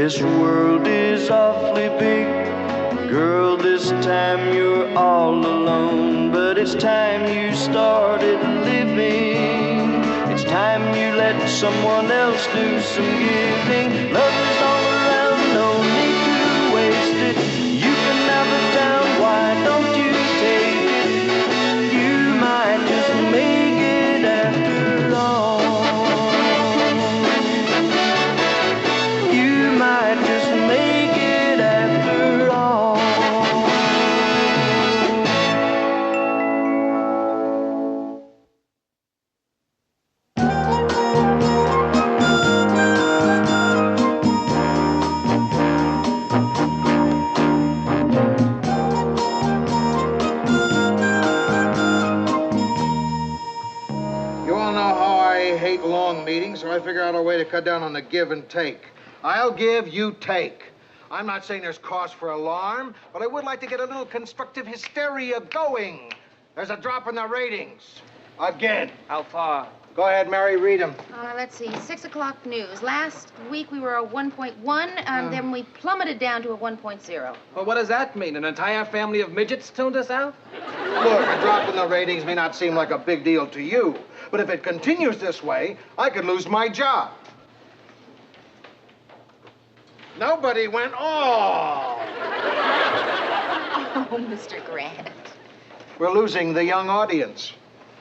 This world is awfully big. Girl, this time you're all alone. But it's time you started living. It's time you let someone else do some giving. Love is all around, no need to waste it. You can have the town, why don't you take it? You might just make it after all. You might just make it after all. So I figure out a way to cut down on the give and take. I'll give, you take. I'm not saying there's cause for alarm, but I would like to get a little constructive hysteria going. There's a drop in the ratings. Again. How far? Go ahead, Mary, read them. Let's see, 6 o'clock news. Last week we were a 1.1, then we plummeted down to a 1.0. Well, what does that mean? An entire family of midgets tuned us out? Look, a drop in the ratings may not seem like a big deal to you, but if it continues this way, I could lose my job. Nobody went, oh! Oh, Mr. Grant. We're losing the young audience.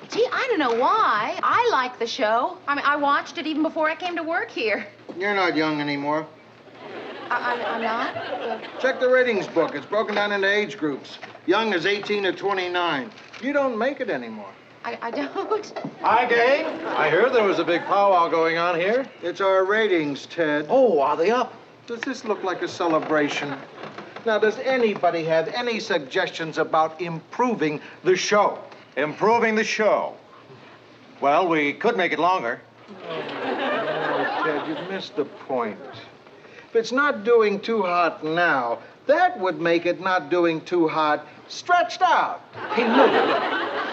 Gee, I don't know why. I like the show. I mean, I watched it even before I came to work here. You're not young anymore. I'm not? Check the ratings book. It's broken down into age groups. Young is 18 to 29. You don't make it anymore. I don't. Hi, gang. I heard there was a big powwow going on here. It's our ratings, Ted. Oh, are they up? Does this look like a celebration? Now, does anybody have any suggestions about improving the show? Improving the show. Well, we could make it longer. Oh, Ted, you've missed the point. If it's not doing too hot now, that would make it not doing too hot stretched out. Hey, look.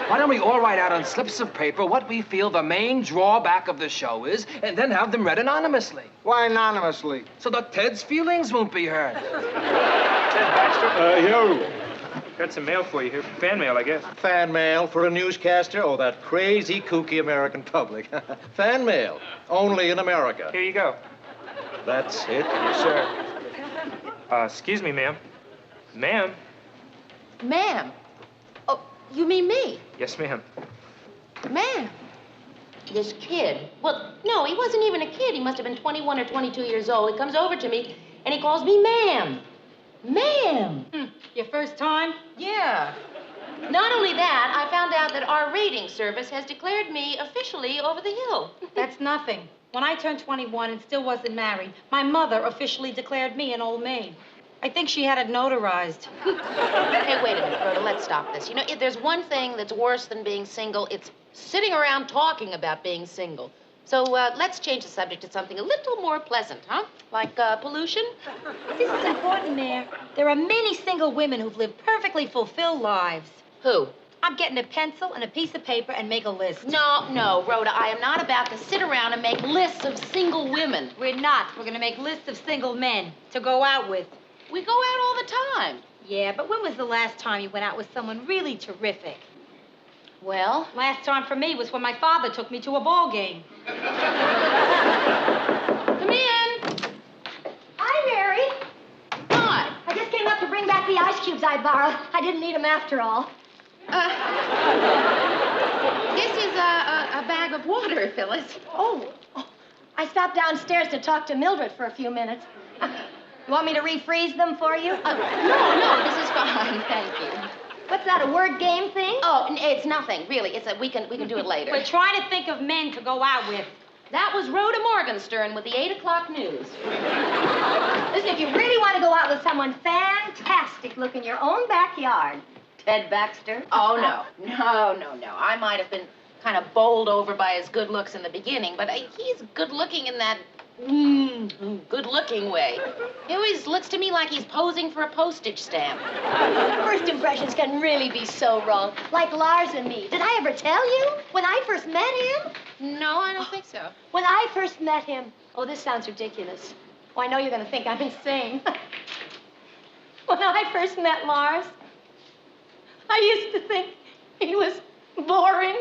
Why don't we all write out on slips of paper what we feel the main drawback of the show is, and then have them read anonymously? Why anonymously? So that Ted's feelings won't be hurt. Ted Baxter? Yo. Got some mail for you here. Fan mail, I guess. Fan mail for a newscaster? Oh, that crazy, kooky American public. Fan mail. Only in America. Here you go. That's it? Yes, sir. Excuse me, ma'am. Ma'am? Ma'am. Oh, you mean me? Yes, ma'am. Ma'am. This kid. Well, no, he wasn't even a kid. He must have been 21 or 22 years old. He comes over to me, and he calls me ma'am. Ma'am. Your first time? Yeah. Not only that, I found out that our rating service has declared me officially over the hill. That's nothing. When I turned 21 and still wasn't married, my mother officially declared me an old maid. I think she had it notarized. Hey, wait a minute, Rhoda. Let's stop this. You know, if there's one thing that's worse than being single, it's sitting around talking about being single. So let's change the subject to something a little more pleasant, huh? Like pollution? This is important, Mayor. There are many single women who've lived perfectly fulfilled lives. Who? I'm getting a pencil and a piece of paper and make a list. No, Rhoda, I am not about to sit around and make lists of single women. We're not. We're going to make lists of single men to go out with. We go out all the time. Yeah, but when was the last time you went out with someone really terrific? Well? Last time for me was when my father took me to a ball game. Come in. Hi, Mary. Hi. I just came up to bring back the ice cubes I borrowed. I didn't need them after all. This is a bag of water, Phyllis. Oh, I stopped downstairs to talk to Mildred for a few minutes. You want me to refreeze them for you? No, this is fine, thank you. What's that, a word game thing? Oh, it's nothing, really. We can do it later. We're trying to think of men to go out with. That was Rhoda Morgenstern with the 8 o'clock news. Listen, if you really want to go out with someone fantastic, look in your own backyard. Ted Baxter? Oh, no. I might have been kind of bowled over by his good looks in the beginning, but he's good-looking in that good-looking way. He always looks to me like he's posing for a postage stamp. First impressions can really be so wrong. Like Lars and me. Did I ever tell you? When I first met him? No, I don't think so. When I first met him, oh, this sounds ridiculous. Oh, I know you're going to think I'm insane. When I first met Lars, I used to think he was boring.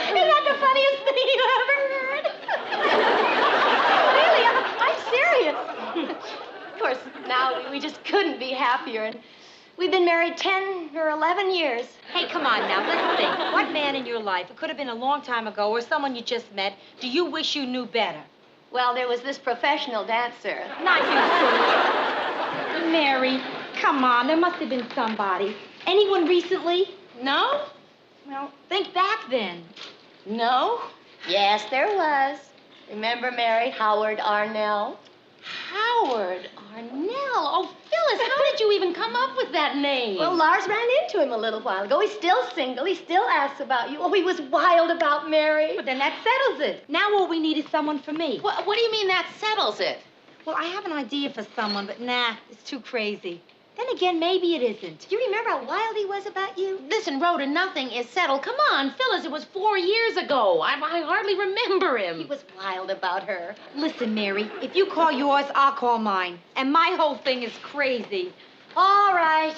Isn't that the funniest thing you ever heard? Really, I'm serious. Of course, now we just couldn't be happier, and we've been married 10 or 11 years. Hey, come on now, let's think. What man in your life, it could have been a long time ago, or someone you just met, do you wish you knew better? Well, there was this professional dancer. Not you, silly. Mary, come on, there must have been somebody. Anyone recently? No? Well, think back then. No? Yes, there was. Remember, Mary, Howard Arnell? Howard Arnell. Oh, Phyllis, how did you even come up with that name? Well, Lars ran into him a little while ago. He's still single. He still asks about you. Oh, he was wild about Mary. But then that settles it. Now all we need is someone for me. What do you mean that settles it? Well, I have an idea for someone, but nah, it's too crazy. Then again, maybe it isn't. Do you remember how wild he was about you? Listen, Rhoda, nothing is settled. Come on, Phyllis, it was 4 years ago. I hardly remember him. He was wild about her. Listen, Mary, if you call yours, I'll call mine. And my whole thing is crazy. All right.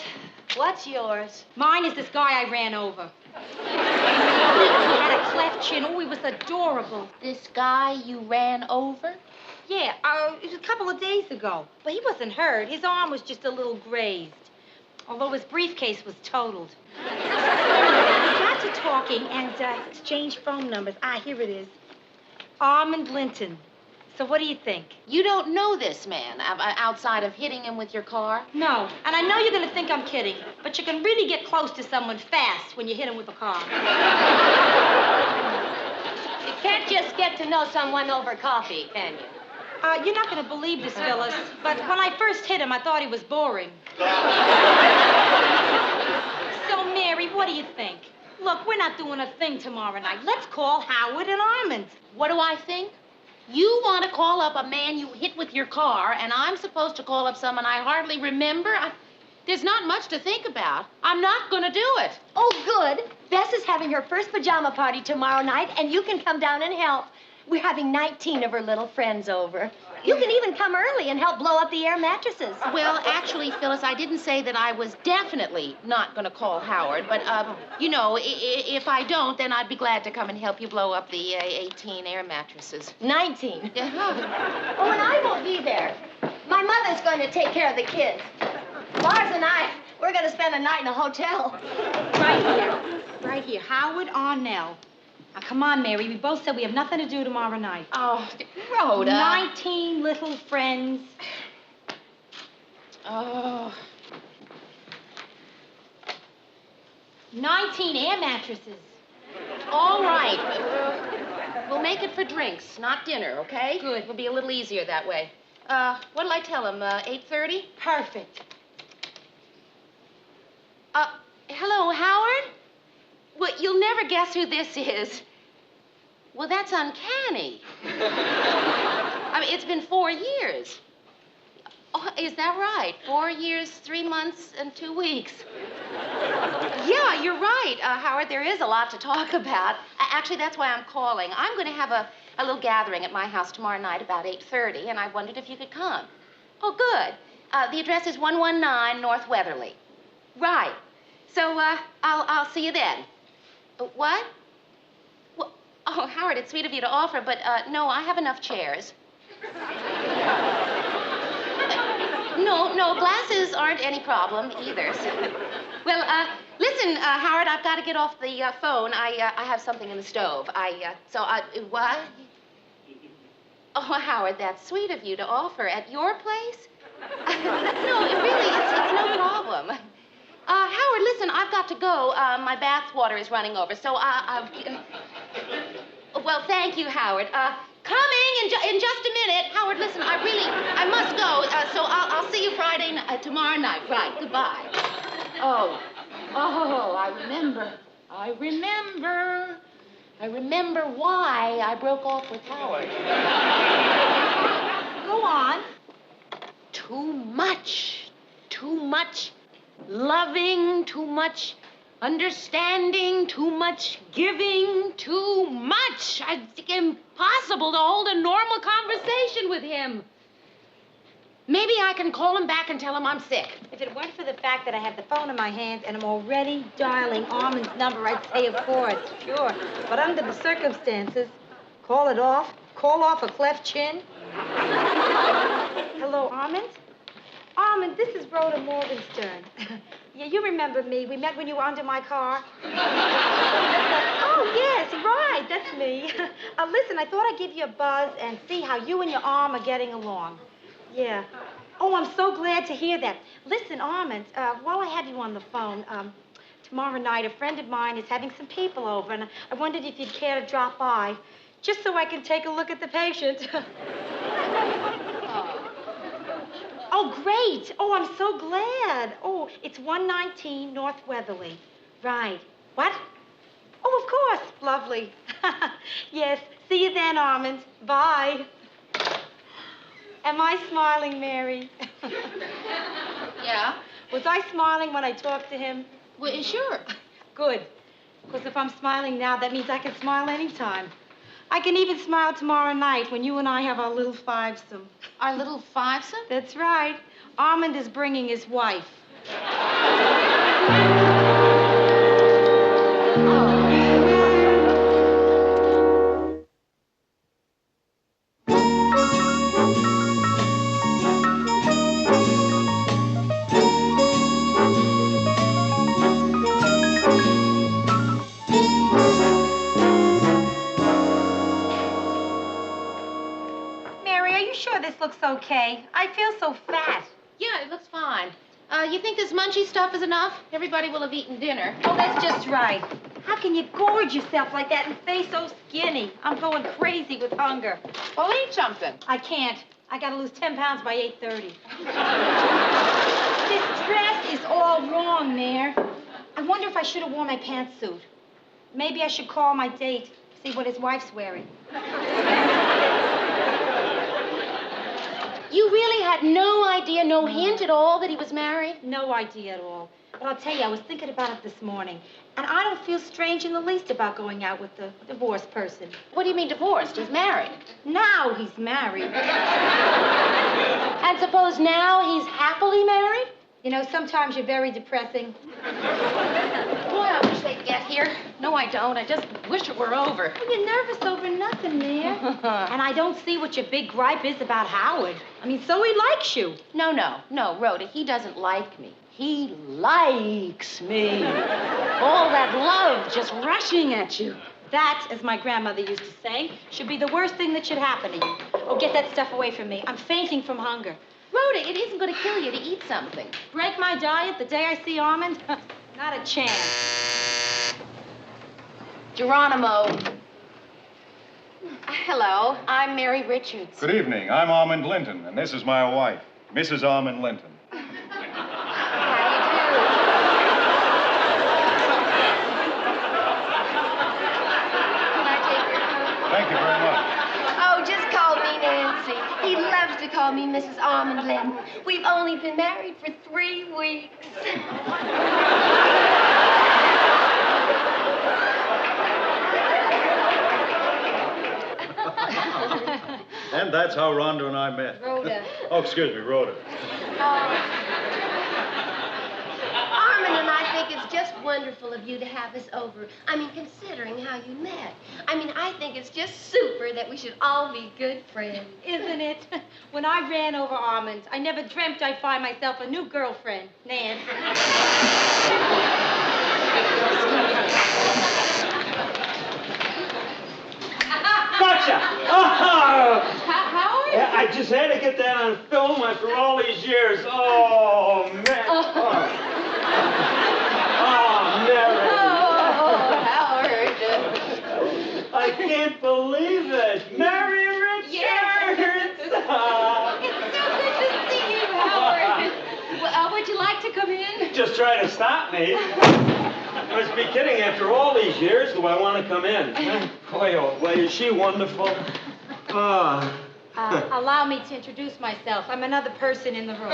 What's yours? Mine is this guy I ran over. He had a cleft chin. Oh, he was adorable. This guy you ran over? Yeah, it was a couple of days ago. But he wasn't hurt. His arm was just a little grazed. Although his briefcase was totaled. We got to talking and exchanged phone numbers. Ah, here it is. Armand Linton. So what do you think? You don't know this man outside of hitting him with your car? No, and I know you're going to think I'm kidding, but you can really get close to someone fast when you hit him with a car. You can't just get to know someone over coffee, can you? You're not going to believe this, Phyllis, but when I first hit him, I thought he was boring. So, Mary, what do you think? Look, we're not doing a thing tomorrow night. Let's call Howard and Armand. What do I think? You want to call up a man you hit with your car, and I'm supposed to call up someone I hardly remember? There's not much to think about. I'm not going to do it. Oh, good. Bess is having her first pajama party tomorrow night, and you can come down and help. We're having 19 of her little friends over. You can even come early and help blow up the air mattresses. Well, actually, Phyllis, I didn't say that I was definitely not going to call Howard, but, you know, if I don't, then I'd be glad to come and help you blow up the 18 air mattresses. 19. Yeah. Oh, and I won't be there. My mother's going to take care of the kids. Lars and I, we're going to spend the night in a hotel. Right here. Right here. Howard Arnell. Now, come on, Mary. We both said we have nothing to do tomorrow night. Oh, Rhoda. 19 little friends. Oh. 19 air mattresses. All right. We'll make it for drinks, not dinner, okay? Good. It'll be a little easier that way. What'll I tell him, 8:30? Perfect. Hello, Howard? Well, you'll never guess who this is. Well, that's uncanny. I mean, it's been 4 years. Oh, is that right? 4 years, 3 months, and 2 weeks. Yeah, you're right, Howard. There is a lot to talk about. Actually, that's why I'm calling. I'm going to have a little gathering at my house tomorrow night about 8:30, and I wondered if you could come. Oh, good. The address is 119 North Weatherly. Right. So, I'll see you then. What? Well, oh, Howard, it's sweet of you to offer, but, no, I have enough chairs. No, glasses aren't any problem either. So. Well, listen, Howard, I've got to get off the phone. I have something in the stove. What? Oh, Howard, that's sweet of you to offer. At your place? No, it's no problem. Howard, listen, I've got to go. My bath water is running over, so well, thank you, Howard. Coming in just a minute. Howard, listen, I must go, so I'll see you tomorrow night. Right, goodbye. Oh, I remember why I broke off with Howard. Go on. Too much loving, too much understanding, too much giving, too much. It's impossible to hold a normal conversation with him. Maybe I can call him back and tell him I'm sick. If it weren't for the fact that I have the phone in my hand and I'm already dialing Armand's number, I'd say of course, sure. But under the circumstances, call it off, call off a cleft chin. Hello, Armand? Armand, this is Rhoda Morgenstern. Yeah, you remember me. We met when you were under my car. Oh, yes, right, that's me. Listen, I thought I'd give you a buzz and see how you and your arm are getting along. Yeah. Oh, I'm so glad to hear that. Listen, Armand, while I have you on the phone, tomorrow night a friend of mine is having some people over, and I wondered if you'd care to drop by, just so I can take a look at the patient. Oh, great. Oh, I'm so glad. Oh, it's 119 North Weatherly. Right. What? Oh, of course. Lovely. Yes. See you then, Armand. Bye. Am I smiling, Mary? Yeah? Was I smiling when I talked to him? Well, sure. Good. Because if I'm smiling now, that means I can smile anytime. I can even smile tomorrow night when you and I have our little fivesome. Our little fivesome? That's right. Armand is bringing his wife. Mary, are you sure this looks okay? I feel so fat. Yeah, it looks fine. You think this munchy stuff is enough? Everybody will have eaten dinner. Oh, that's just right. How can you gorge yourself like that and stay so skinny? I'm going crazy with hunger. Well, eat something. I can't. I gotta lose 10 pounds by 8:30. This dress is all wrong, Mayor. I wonder if I should have worn my pantsuit. Maybe I should call my date, see what his wife's wearing. You really had no idea, no hint at all that he was married? No idea at all. But I'll tell you, I was thinking about it this morning, and I don't feel strange in the least about going out with the divorced person. What do you mean divorced? He's married. Now he's married. And suppose now he's happily married? You know, sometimes you're very depressing. Boy, I wish they'd get here. No, I don't. I just wish it were over. Well, you're nervous over nothing, Mayor. And I don't see what your big gripe is about Howard. I mean, so he likes you. No, Rhoda, he doesn't like me. He likes me. All that love just rushing at you. That, as my grandmother used to say, should be the worst thing that should happen to you. Oh, get that stuff away from me. I'm fainting from hunger. Rhoda, it isn't going to kill you to eat something. Break my diet the day I see Armand? Not a chance. Geronimo. Hello, I'm Mary Richards. Good evening. I'm Armand Linton, and this is my wife, Mrs. Armand Linton. Thank you very much. Oh, just call me Nancy. He loves to call me Mrs. Armand Linton. We've only been married for 3 weeks. And that's how Rhonda and I met. Rhoda. Oh, excuse me, Rhoda. Armand and I think it's just wonderful of you to have us over. I mean, considering how you met. I mean, I think it's just super that we should all be good friends. Isn't it? When I ran over Armand, I never dreamt I'd find myself a new girlfriend, Nan. Gotcha! Oh! Howard? Yeah, I just had to get that on film after all these years. Oh, man. Oh, Mary. Oh, Howard. I can't believe it. Mary Richards! Yes. It's so good to see you, Howard. Well, would you like to come in? Just trying to stop me. I must be kidding. After all these years, do I want to come in? Boy, oh boy, is she wonderful. Allow me to introduce myself. I'm another person in the room.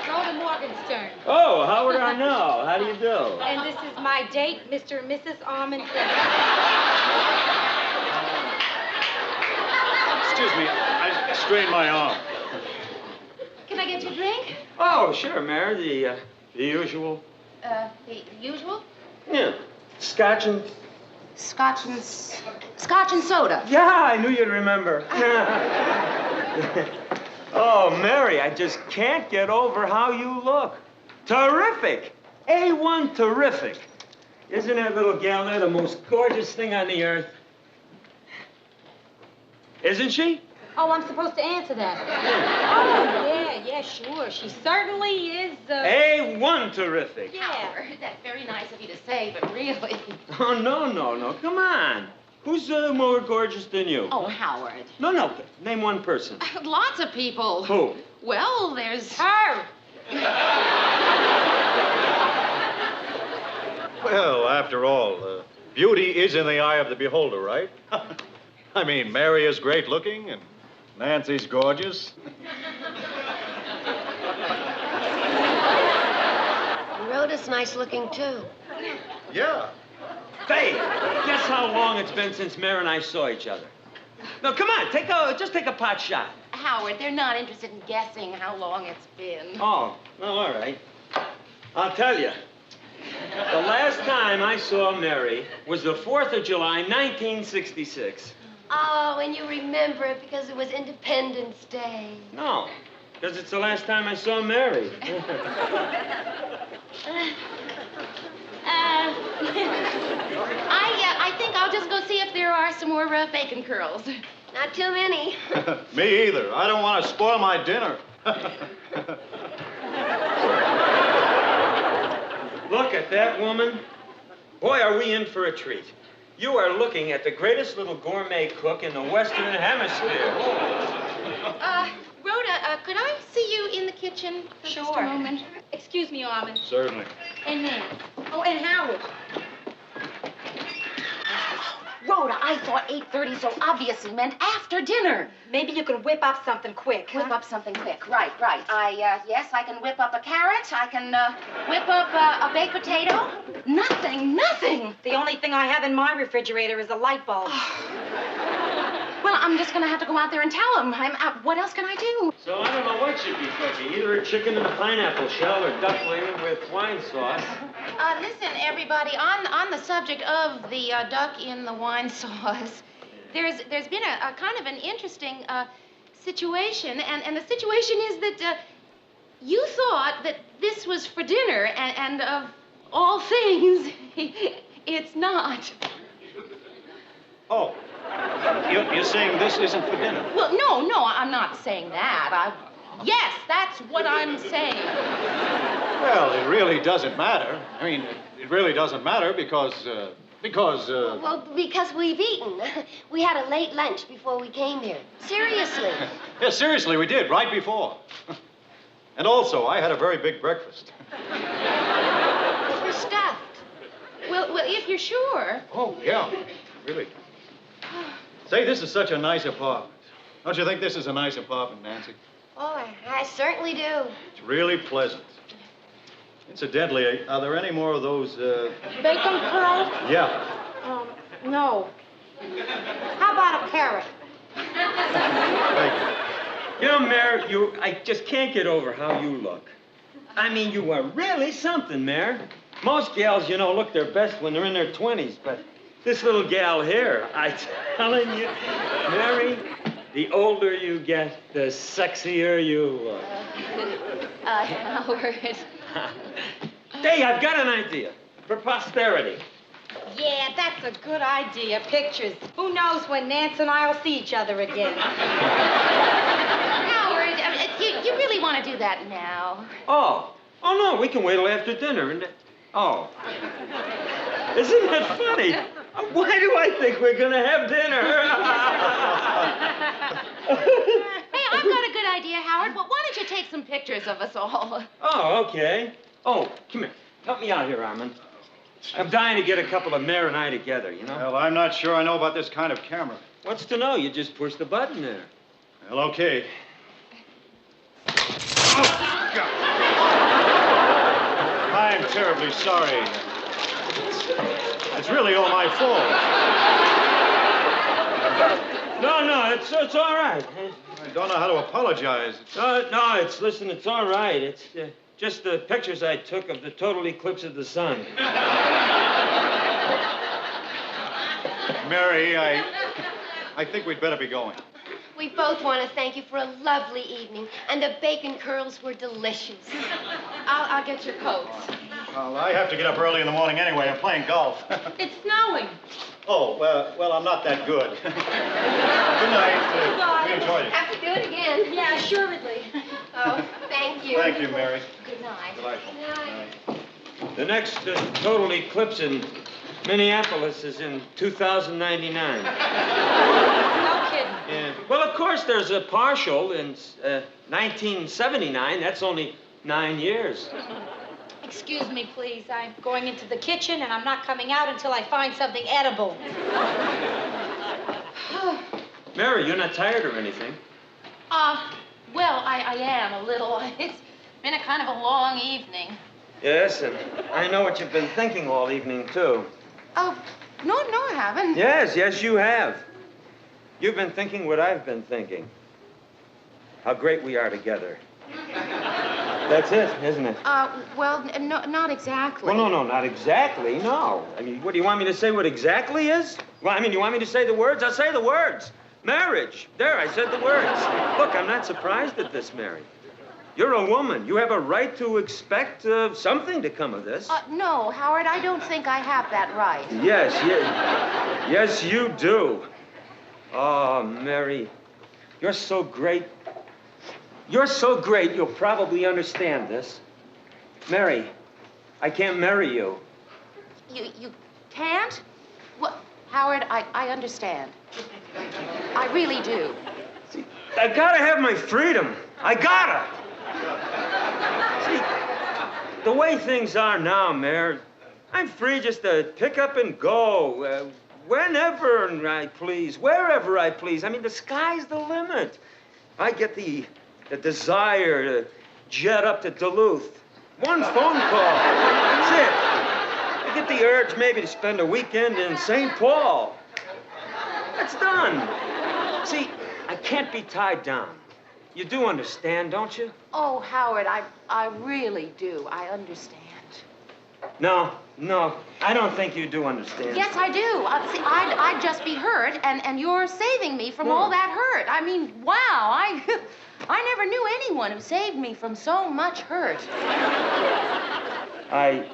Rhoda, Mr. Morgenstern. Oh, Howard Arnell. How do you do? And this is my date, Mr. and Mrs. Armand. Excuse me, I strained my arm. Can I get you a drink? Oh, sure, Mary. The usual. The usual? Yeah. Scotch and... Scotch and soda. Yeah, I knew you'd remember. Oh, Mary, I just can't get over how you look. Terrific. A1 terrific. Isn't that little gal there the most gorgeous thing on the earth? Isn't she? Oh, I'm supposed to answer that. Oh, yeah, sure. She certainly is, A1 terrific. Yeah. Howard, that's very nice of you to say, but really... Oh, no. Come on. Who's more gorgeous than you? Oh, Howard. No. Name one person. Lots of people. Who? Well, there's... Her. Well, after all, beauty is in the eye of the beholder, right? I mean, Mary is great looking and Nancy's gorgeous. Rhoda's nice looking, too. Yeah. Faye, guess how long it's been since Mary and I saw each other? No, come on, just take a pot shot. Howard, they're not interested in guessing how long it's been. Oh, well, all right. I'll tell you. The last time I saw Mary was the 4th of July, 1966. Oh, and you remember it because it was Independence Day. No, because it's the last time I saw Mary. I think I'll just go see if there are some more bacon curls. Not too many. Me either. I don't want to spoil my dinner. Look at that woman. Boy, are we in for a treat. You are looking at the greatest little gourmet cook in the Western Hemisphere. Rhoda, could I see you in the kitchen for just a moment? Excuse me, Armand. Certainly. And Nan. Oh, and Howard. Rhoda, I thought 8:30 so obviously meant after dinner. Maybe you can whip up something quick. Whip up something quick. Right. Yes, I can whip up a carrot. I can whip up a baked potato. Nothing. The only thing I have in my refrigerator is a light bulb. Well, I'm just going to have to go out there and tell him. What else can I do? So I don't know what should be cooking. Either a chicken in a pineapple shell or duckling with wine sauce. Listen, everybody, on the subject of the duck in the wine sauce, there's been a kind of an interesting situation, and the situation is that you thought that this was for dinner, and of all things, it's not. Oh, you're saying this isn't for dinner? Well, no, I'm not saying that. Yes, that's what I'm saying. Well, it really doesn't matter. I mean, it really doesn't matter because... Well, because we've eaten. We had a late lunch before we came here. Seriously. Yeah, seriously, we did, right before. And also, I had a very big breakfast. We're stuffed. Well, if you're sure. Oh, yeah, really. Say, this is such a nice apartment. Don't you think this is a nice apartment, Nancy? Oh, I certainly do. It's really pleasant. Incidentally, are there any more of those, Bacon curls? Yeah. No. How about a carrot? Thank you. You know, Mary, I just can't get over how you look. I mean, you are really something, Mary. Most gals, look their best when they're in their 20s, but this little gal here, I'm telling you, Mary, the older you get, the sexier you look. Howard. Hey, I've got an idea for posterity. Yeah, that's a good idea. Pictures. Who knows when Nance and I'll see each other again. Howard, you really want to do that now? Oh, no, we can wait till after dinner. Isn't that funny? Why do I think we're going to have dinner? Hey, I've got a good idea, Howard. Well, why don't you take some pictures of us all? Oh, okay. Oh, come here. Help me out here, Armand. I'm dying to get a couple of Mare and I together, Well, I'm not sure I know about this kind of camera. What's to know? You just push the button there. Well, okay. Oh, God. I'm terribly sorry. It's really all my fault. No, it's all right. I don't know how to apologize. No, listen, it's all right. It's just the pictures I took of the total eclipse of the sun. Mary, I think we'd better be going. We both want to thank you for a lovely evening, and the bacon curls were delicious. I'll get your coats. Well, I have to get up early in the morning anyway. I'm playing golf. It's snowing. Oh, well, I'm not that good. Good night. We enjoyed it. Have to do it again. Yeah, assuredly. Oh, thank you. Thank you, Mary. Good night. Delightful. Good night. The next total eclipse in Minneapolis is in 2099. No kidding. Yeah. Well, of course, there's a partial in 1979. That's only 9 years. Excuse me, please. I'm going into the kitchen, and I'm not coming out until I find something edible. Mary, you're not tired or anything? Well, I am a little. It's been a kind of a long evening. Yes, and I know what you've been thinking all evening, too. Oh, no, I haven't. Yes, you have. You've been thinking what I've been thinking. How great we are together. That's it, isn't it? Well, no, not exactly. Well, no, not exactly, no. I mean, what, do you want me to say what exactly is? Well, I mean, you want me to say the words? I'll say the words. Marriage. There, I said the words. Look, I'm not surprised at this, Mary. You're a woman. You have a right to expect something to come of this. No, Howard, I don't think I have that right. Yes, you do. Oh, Mary, you're so great. You're so great, you'll probably understand this. Mary, I can't marry you. You can't? Well, Howard, I understand. I really do. See, I gotta have my freedom. I gotta. See, the way things are now, Mayor, I'm free just to pick up and go whenever I please, wherever I please. I mean, the sky's the limit. I get the desire to jet up to Duluth. One phone call. That's it. I get the urge maybe to spend a weekend in St. Paul. That's done. See, I can't be tied down. You do understand, don't you? Oh, Howard, I really do. I understand. No, I don't think you do understand. Yes, I do. See, I'd just be hurt, and you're saving me from all that hurt. I mean, wow, I never knew anyone who saved me from so much hurt. I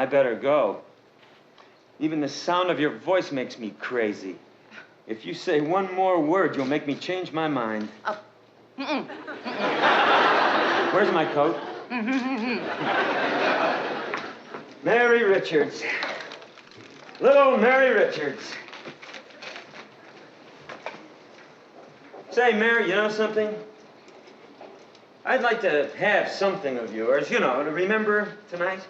better go. Even the sound of your voice makes me crazy. If you say one more word, you'll make me change my mind. Where's my coat? Mary Richards. Little Mary Richards. Say, Mary, you know something? I'd like to have something of yours, you know, to remember tonight.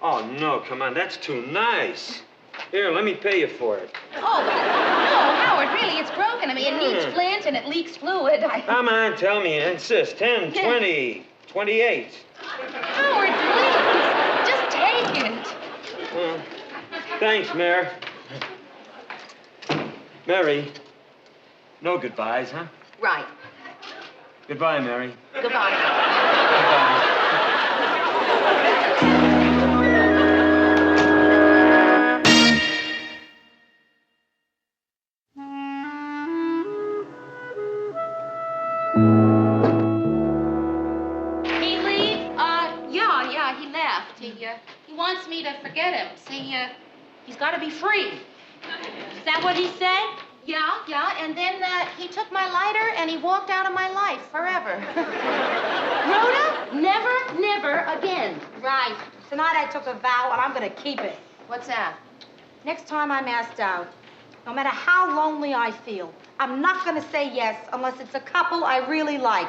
Oh, no, come on, that's too nice. Here, let me pay you for it. Oh, no, Howard, really, it's broken. I mean, it needs flint and it leaks fluid. Come on, tell me, insist. 10, 20, 28. Howard, please, just take it. Thanks, Mary. Mary, no goodbyes, huh? Right. Goodbye, Mary. Goodbye. Goodbye. He wants me to forget him. See, he's got to be free. Is that what he said? Yeah, and then he took my lighter and he walked out of my life forever. Rhoda, never again. Right. Tonight I took a vow, and I'm going to keep it. What's that? Next time I'm asked out, no matter how lonely I feel, I'm not going to say yes unless it's a couple I really like.